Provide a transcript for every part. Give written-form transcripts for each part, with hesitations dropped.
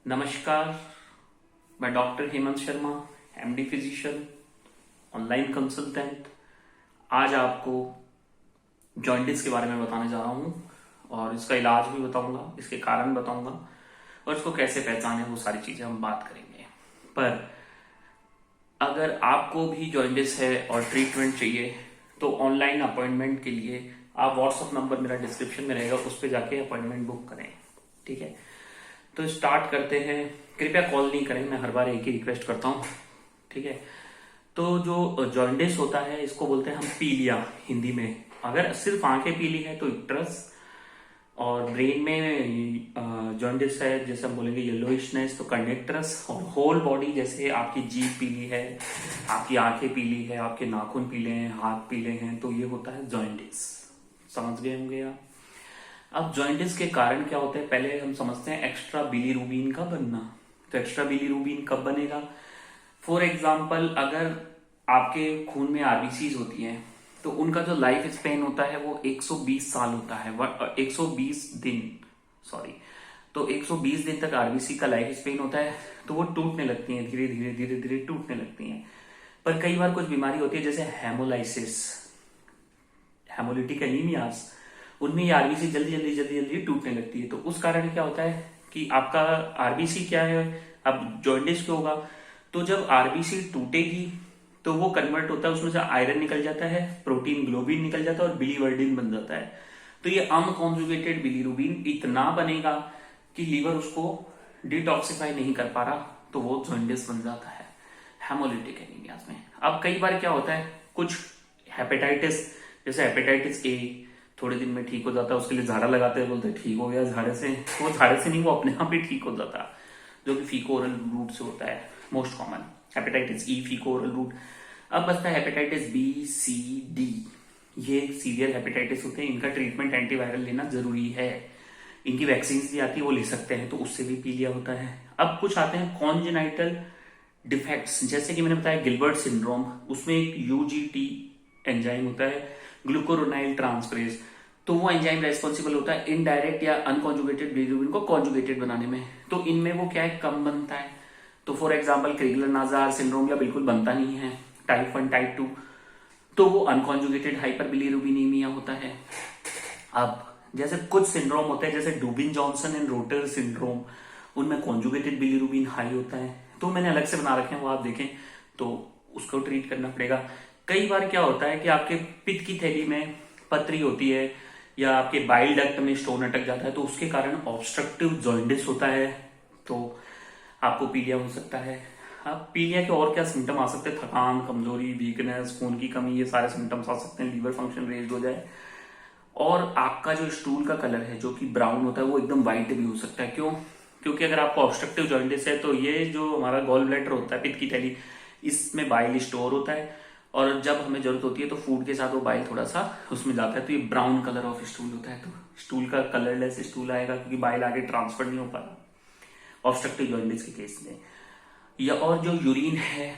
नमस्कार। मैं doctor Hemant Sharma, MD physician, online consultant. आज आपको जॉइंटिस के बारे में बताने जा रहा हूँ और इसका इलाज भी बताऊंगा, इसके कारण बताऊंगा और इसको कैसे पहचाने, वो सारी चीजें हम बात करेंगे। पर अगर आपको भी जॉइंटिस है और ट्रीटमेंट चाहिए तो ऑनलाइन अपॉइंटमेंट के लिए आप व्हाट्सअप नंबर मेरा डिस्क्रिप्शन में रहेगा, उस पर जाके अपॉइंटमेंट बुक करें। ठीक है, तो स्टार्ट करते हैं। कृपया कॉल नहीं करें, मैं हर बार एक ही रिक्वेस्ट करता हूँ। ठीक है, तो जो जॉन्डिस होता है इसको बोलते हैं हम पीलिया हिंदी में। अगर सिर्फ आंखें पीली है तो इक्ट्रस, और ब्रेन में जॉन्डिस है जैसे हम बोलेंगे येलोइशनेस तो कंडेक्ट्रस, और होल बॉडी जैसे आपकी जीभ पीली है, आपकी आंखें पीली है, आपके नाखून पीले हैं, हाथ पीले हैं, तो ये होता है जॉन्डिस। समझ गए होंगे आप। अब जॉइंटिस के कारण क्या होते हैं, पहले हम समझते हैं एक्स्ट्रा बिलीरुबिन का बनना। तो एक्स्ट्रा बिलीरुबिन कब बनेगा? फॉर एग्जाम्पल, अगर आपके खून में आरबीसीज होती हैं तो उनका जो लाइफ स्पेन होता है वो 120 साल होता है, 120 दिन, सॉरी। तो 120 दिन तक आरबीसी का लाइफ स्पेन होता है, तो वो टूटने लगती हैं, धीरे धीरे धीरे धीरे टूटने लगती हैं। पर कई बार कुछ बीमारी होती है जैसे हेमोलाइसिस, हेमोलिटिक एनीमियास, उनमें ये आरबीसी जल्दी जल्दी जल्दी जल्दी टूटने लगती है। तो उस कारण क्या होता है कि आपका आरबीसी क्या है, अब जॉन्डिस क्यों होगा? तो जब आरबीसी टूटेगी तो वो कन्वर्ट होता है, उसमें से आयरन निकल जाता है, प्रोटीन ग्लोबिन निकल जाता है और बिलीवर्डिन बन जाता है। तो ये अनकॉन्जुगेटेड बिलीरुबिन इतना बनेगा कि लीवर उसको डिटॉक्सिफाई नहीं कर पा रहा, तो वो जॉन्डिस बन जाता है हेमोलिटिक एनीमियाज में। अब कई बार क्या होता है, कुछ हेपेटाइटिस, जैसे हेपेटाइटिस ए थोड़े दिन में ठीक हो जाता है, उसके लिए झाड़ा लगाते हैं, बोलते हैं ठीक हो गया झाड़े से। वो झाड़े से नहीं, वो अपने आप ही ठीक हो जाता है, जो कि फीको ओरल रूट से होता है, most common hepatitis E, faeco oral route. अब बचता है हेपेटाइटिस बी, सी, डी। ये सीवियर हेपेटाइटिस होते हैं, इनका ट्रीटमेंट एंटीवायरल लेना जरूरी है। इनकी वैक्सीन भी आती है, वो ले सकते हैं, तो उससे भी पीलिया होता है। अब कुछ आते हैं कॉन्जेनाइटल डिफेक्ट्स, जैसे कि मैंने बताया गिलबर्ट सिंड्रोम, उसमें एक यूजीटी एंजाइम होता है, ग्लूकोरोनाइल ट्रांसफरेज। तो वो एंजाइम रेस्पॉन्सिबल होता है इनडायरेक्ट या अनकॉन्जुगेटेड बिलीरुबिन को कॉन्जुगेटेड बनाने में। तो इनमें वो क्या है, कम बनता है। तो फॉर एग्जांपल क्रिगलर नाजार सिंड्रोम या बिल्कुल बनता नहीं है, टाइप 1 टाइप 2, तो वो अनकॉन्जुगेटेड हाइपर बिलीरुबिनीमिया होता है। अब जैसे कुछ सिंड्रोम होते हैं जैसे डूबिन जॉनसन एंड रोटर सिंड्रोम, उनमें कॉन्जुगेटेड बिलीरुबिन हाई होता है, तो मैंने अलग से बना रखे हैं, वो आप देखें तो उसको ट्रीट करना पड़ेगा। कई बार क्या होता है कि आपके पित्त की थैली में पथरी होती है या आपके बाइल डक्ट में स्टोन अटक जाता है, तो उसके कारण ऑब्स्ट्रक्टिव जॉन्डिस होता है, तो आपको पीलिया हो सकता है। अब पीलिया के और क्या सिम्टम आ सकते हैं? थकान, कमजोरी, वीकनेस, खून की कमी, ये सारे सिम्टम्स आ सकते हैं। लीवर फंक्शन रेज्ड हो जाए, और आपका जो स्टूल का कलर है जो कि ब्राउन होता है वो एकदम व्हाइट भी हो सकता है। क्यों? क्योंकि अगर आपको ऑब्स्ट्रक्टिव जॉन्डिस है तो ये जो हमारा गॉल ब्लैडर होता है, पित्त की थैली, इसमें बाइल स्टोर होता है, और जब हमें जरूरत होती है तो फूड के साथ वो बाइल थोड़ा सा उसमें जाता है, तो ये ब्राउन कलर ऑफ स्टूल होता है। तो स्टूल का कलरलेस स्टूल आएगा क्योंकि बाइल आगे ट्रांसफर नहीं हो पा रहा ऑब्स्ट्रक्टिव जॉन्डिस के केस में। या और जो यूरिन है,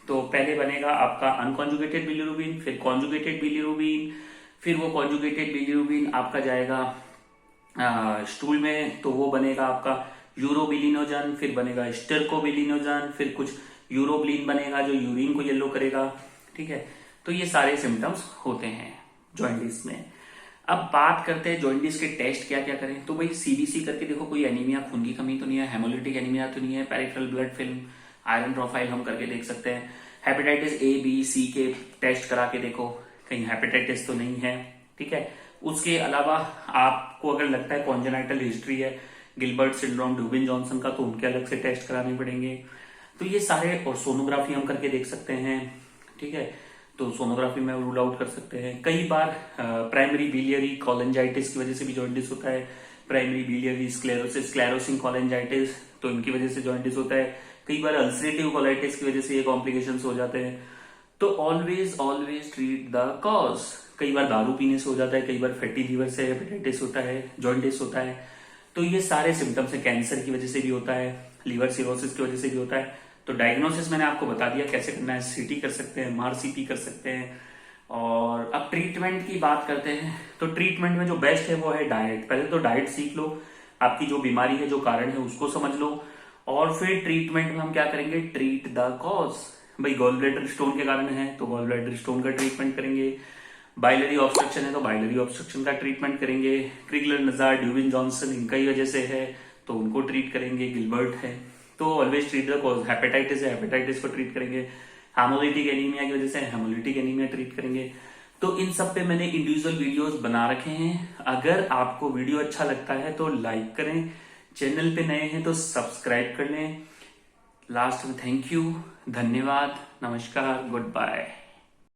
तो पहले बनेगा आपका अनकॉन्जुगेटेड बिलीरुबिन, फिर कॉन्जुगेटेड बिलीरुबिन, फिर वो कॉन्जुगेटेड बिलीरुबिन आपका जाएगा स्टूल में, तो वो बनेगा आपका यूरोबिलिनोजन, फिर बनेगा स्टेरकोबिलिनोजन, फिर कुछ यूरोब्लिन बनेगा जो यूरिन को येलो करेगा। ठीक है, तो ये सारे सिम्टम्स होते हैं जॉइंटिस में। अब बात करते हैं जॉइंटिस के टेस्ट क्या क्या करें। तो भाई सीबीसी करके देखो, कोई एनीमिया, खून की कमी तो नहीं है, हेमोलिटिक एनीमिया तो नहीं है, peripheral blood film, iron profile हम करके देख सकते हैं। हेपेटाइटिस ए, बी, सी के टेस्ट करा के देखो, कहीं हेपेटाइटिस तो नहीं है। ठीक है, उसके अलावा आपको अगर लगता है कॉन्जेनाइटल हिस्ट्री है, गिलबर्ट सिंड्रोम, डूबिन जॉनसन का, तो उनके अलग से टेस्ट कराने पड़ेंगे। तो ये सारे, और सोनोग्राफी हम करके देख सकते हैं। ठीक है, तो सोनोग्राफी में रूल आउट कर सकते हैं। कई बार प्राइमरी बिलियरी कोलेंजाइटिस की वजह से भी जॉइंटिस होता है, primary biliary sclerosis, sclerosing cholangitis, तो इनकी वजह से जॉइंटिस होता है। कई बार अल्सरेटिव कोलाइटिस की वजह से ये कॉम्प्लिकेशंस हो जाते हैं। तो always always treat the cause. कई बार दारू पीने से हो जाता है, कई बार फैटी लीवर से हेपेटाइटिस होता है, जॉइंटिस होता है। तो ये सारे सिम्टम्स है, कैंसर की वजह से भी होता है, लिवर सिरोसिस की वजह से भी होता है। तो डायग्नोसिस मैंने आपको बता दिया कैसे करना है, सीटी कर सकते हैं, एमआरसीपी कर सकते हैं। और अब ट्रीटमेंट की बात करते हैं, तो ट्रीटमेंट में जो बेस्ट है वो है डाइट। पहले तो डाइट सीख लो, आपकी जो बीमारी है, जो कारण है उसको समझ लो, और फिर ट्रीटमेंट में हम क्या करेंगे, ट्रीट द कॉज। भाई गॉल ब्लैडर स्टोन के कारण है तो गॉल ब्लैडर स्टोन का ट्रीटमेंट करेंगे, बाइलरी ऑब्स्ट्रक्शन है तो बाइलरी ऑब्स्ट्रक्शन का ट्रीटमेंट करेंगे, क्रिगलर नजार ड्यूबिन जॉनसन इनका ही वजह से है तो उनको ट्रीट करेंगे, गिलबर्ट है तो always treat the cause. Hepatitis है, हेपेटाइटिस को ट्रीट करेंगे, हेमोलिटिक एनीमिया की वजह से हेमोलिटिक एनीमिया ट्रीट करेंगे। तो इन सब पे मैंने इंडिविजुअल वीडियोस बना रखे हैं। अगर आपको वीडियो अच्छा लगता है तो लाइक करें, चैनल पे नए हैं तो सब्सक्राइब कर लें। लास्ट में थैंक यू, धन्यवाद, नमस्कार, गुड बाय।